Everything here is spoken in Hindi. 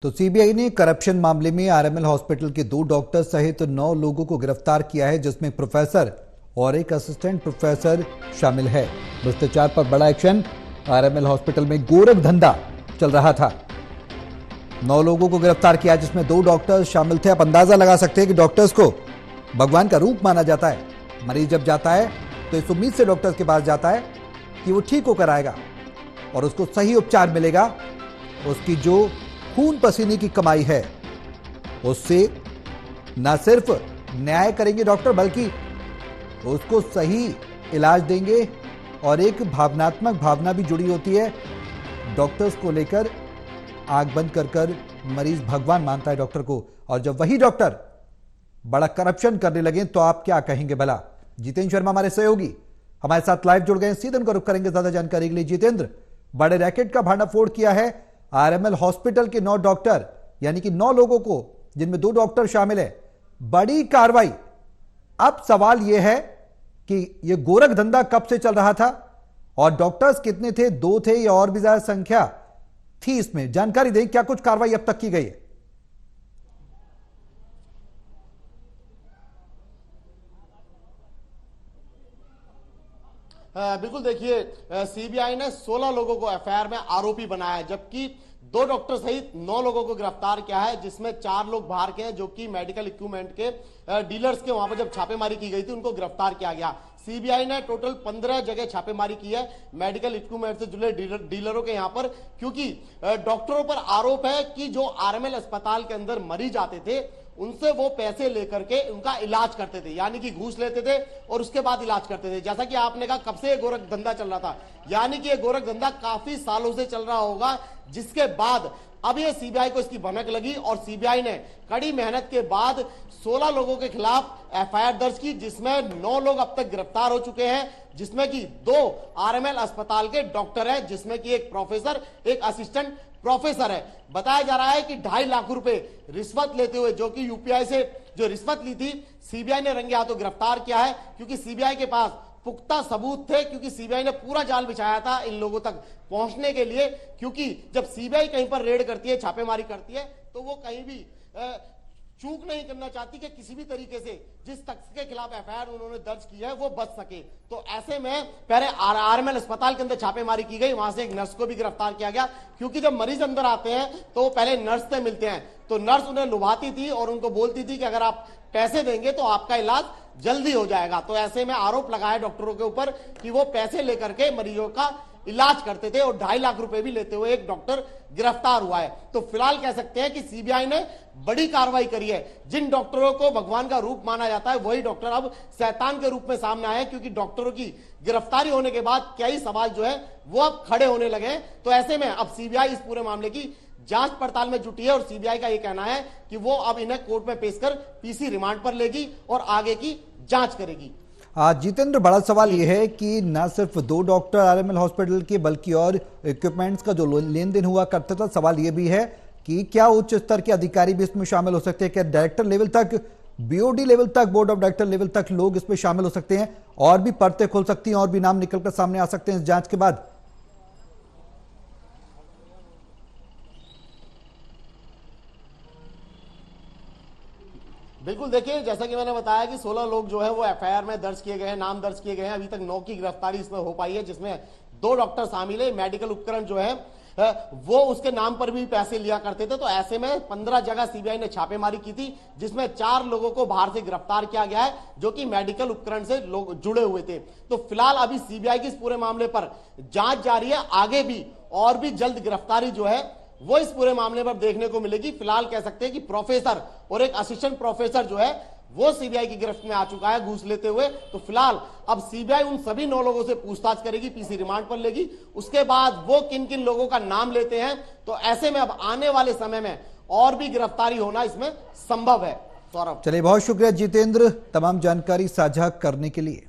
तो सीबीआई ने करप्शन मामले में आरएमएल हॉस्पिटल के 2 डॉक्टर सहित 9 लोगों को गिरफ्तार किया है, जिसमें प्रोफेसर और एक असिस्टेंट प्रोफेसर शामिल है। भ्रष्टाचार पर बड़ा एक्शन। आरएमएल हॉस्पिटल में गोरख धंधा चल रहा था। 9 लोगों को गिरफ्तार किया, जिसमें 2 डॉक्टर शामिल थे। आप अंदाजा लगा सकते हैं कि डॉक्टर्स को भगवान का रूप माना जाता है। मरीज जब जाता है तो इस उम्मीद से डॉक्टर्स के पास जाता है कि वो ठीक होकर आएगा और उसको सही उपचार मिलेगा। उसकी जो खून पसीने की कमाई है उससे न सिर्फ न्याय करेंगे डॉक्टर, बल्कि उसको सही इलाज देंगे। और एक भावनात्मक भावना भी जुड़ी होती है डॉक्टर्स को लेकर। आंख बंद कर कर मरीज भगवान मानता है डॉक्टर को, और जब वही डॉक्टर बड़ा करप्शन करने लगे तो आप क्या कहेंगे भला। जितेंद्र शर्मा हमारे सहयोगी हमारे साथ लाइव जुड़ गए, सीधे उनका रुख करेंगे ज्यादा जानकारी के लिए। जितेंद्र, बड़े रैकेट का भांडाफोड़ किया है आरएमएल हॉस्पिटल के 9 डॉक्टर, यानी कि 9 लोगों को, जिनमें 2 डॉक्टर शामिल है। बड़ी कार्रवाई। अब सवाल यह है कि यह गोरख धंधा कब से चल रहा था और डॉक्टर्स कितने थे, 2 थे या और भी ज्यादा संख्या थी? इसमें जानकारी दें, क्या कुछ कार्रवाई अब तक की गई है? बिल्कुल, देखिए, सीबीआई ने 16 लोगों को एफआईआर में आरोपी बनाया है, जबकि 2 डॉक्टर सहित 9 लोगों को गिरफ्तार किया है, जिसमें 4 लोग बाहर के हैं जो कि मेडिकल इक्विपमेंट के डीलर्स के वहां पर जब छापेमारी की गई थी उनको गिरफ्तार किया गया। सीबीआई ने टोटल 15 जगह छापेमारी की है मेडिकल इक्विपमेंट से जुड़े डीलरों के यहां पर, क्योंकि डॉक्टरों पर आरोप है कि जो आरएमएल अस्पताल के अंदर मरीज आते थे उनसे वो पैसे लेकर के उनका इलाज करते थे, यानी कि घूस लेते थे और उसके बाद इलाज करते थे। जैसा कि आपने कहा, कब से ये गोरख धंधा चल रहा था, यानी कि ये गोरख धंधा काफी सालों से चल रहा होगा, जिसके बाद अब ये सीबीआई को इसकी भनक लगी और सीबीआई ने कड़ी मेहनत के बाद 16 लोगों के खिलाफ एफआईआर दर्ज की, जिसमें 9 लोग अब तक गिरफ्तार हो चुके हैं, जिसमें कि 2 आरएमएल अस्पताल के डॉक्टर हैं, जिसमें कि एक प्रोफेसर, एक असिस्टेंट प्रोफेसर है। बताया जा रहा है कि 2.5 लाख रुपए रिश्वत लेते हुए, जो कि यूपीआई से जो रिश्वत ली थी, सीबीआई ने रंगे हाथों गिरफ्तार किया है, क्योंकि सीबीआई के पास पुख्ता सबूत थे, क्योंकि सीबीआई ने पूरा जाल बिछाया था इन लोगों तक पहुंचने के लिए। क्योंकि जब सीबीआई कहीं पर रेड करती है, छापेमारी करती है, तो वो कहीं भी चूक नहीं करना चाहती कि किसी भी तरीके से जिस शख्स के खिलाफ एफआईआर उन्होंने दर्ज की है वो बच सके। तो ऐसे में पहले आरएमएल अस्पताल के अंदर छापेमारी की गई, वहां से एक नर्स को भी गिरफ्तार किया गया, क्योंकि जब मरीज अंदर आते हैं तो पहले नर्स से मिलते हैं, तो नर्स उन्हें लुभाती थी और उनको बोलती थी कि अगर आप पैसे देंगे तो आपका इलाज जल्दी हो जाएगा। तो ऐसे में आरोप लगाया डॉक्टरों के ऊपर कि वो पैसे लेकर के मरीजों का इलाज करते थे और 2.5 लाख रुपए भी लेते हुए एक डॉक्टर गिरफ्तार हुआ है। तो फिलहाल कह सकते हैं कि सीबीआई ने बड़ी कार्रवाई करी है। जिन डॉक्टरों को भगवान का रूप माना जाता है, वही डॉक्टर अब शैतान के रूप में सामने आए, क्योंकि डॉक्टरों की गिरफ्तारी होने के बाद कई सवाल जो है वो अब खड़े होने लगे हैं। तो ऐसे में अब सीबीआई इस पूरे मामले की जांच पड़ताल में जुटी है और सीबीआई का यह कहना है कि वो अब इन्हें कोर्ट में पेश कर पीसी रिमांड पर लेगी और आगे की जांच करेगी। जितेंद्र, बड़ा सवाल यह है कि न सिर्फ 2 डॉक्टर आरएमएल हॉस्पिटल के, बल्कि और इक्विपमेंट्स का जो लेन देन हुआ करता था। सवाल यह भी है कि क्या उच्च स्तर के अधिकारी भी इसमें शामिल हो सकते हैं? क्या डायरेक्टर लेवल तक, बीओडी लेवल तक, बोर्ड ऑफ डायरेक्टर लेवल तक लोग इसमें शामिल हो सकते हैं? और भी परतें खुल सकती हैं और भी नाम निकलकर सामने आ सकते हैं इस जांच के बाद? बिल्कुल, देखिए, जैसा कि मैंने बताया कि 16 लोग जो है वो एफआईआर में दर्ज किए गए हैं, नाम दर्ज किए गए हैं। अभी तक 9 की गिरफ्तारी इसमें हो पाई है, जिसमें 2 डॉक्टर शामिल है। मेडिकल उपकरण जो है वो उसके नाम पर भी पैसे लिया करते थे। तो ऐसे में 15 जगह सीबीआई ने छापेमारी की थी, जिसमें 4 लोगों को बाहर से गिरफ्तार किया गया है, जो कि मेडिकल उपकरण से लोग जुड़े हुए थे। तो फिलहाल अभी सीबीआई की इस पूरे मामले पर जांच जारी है। आगे भी और भी जल्द गिरफ्तारी जो है वो इस पूरे मामले पर देखने को मिलेगी। फिलहाल कह सकते हैं कि प्रोफेसर और एक असिस्टेंट प्रोफेसर जो है वो सीबीआई की गिरफ्त में आ चुका है घूस लेते हुए। तो फिलहाल अब सीबीआई उन सभी 9 लोगों से पूछताछ करेगी, पीसी रिमांड पर लेगी। उसके बाद वो किन किन लोगों का नाम लेते हैं, तो ऐसे में अब आने वाले समय में और भी गिरफ्तारी होना इसमें संभव है। सौरभ, चलिए, बहुत शुक्रिया जितेंद्र तमाम जानकारी साझा करने के लिए।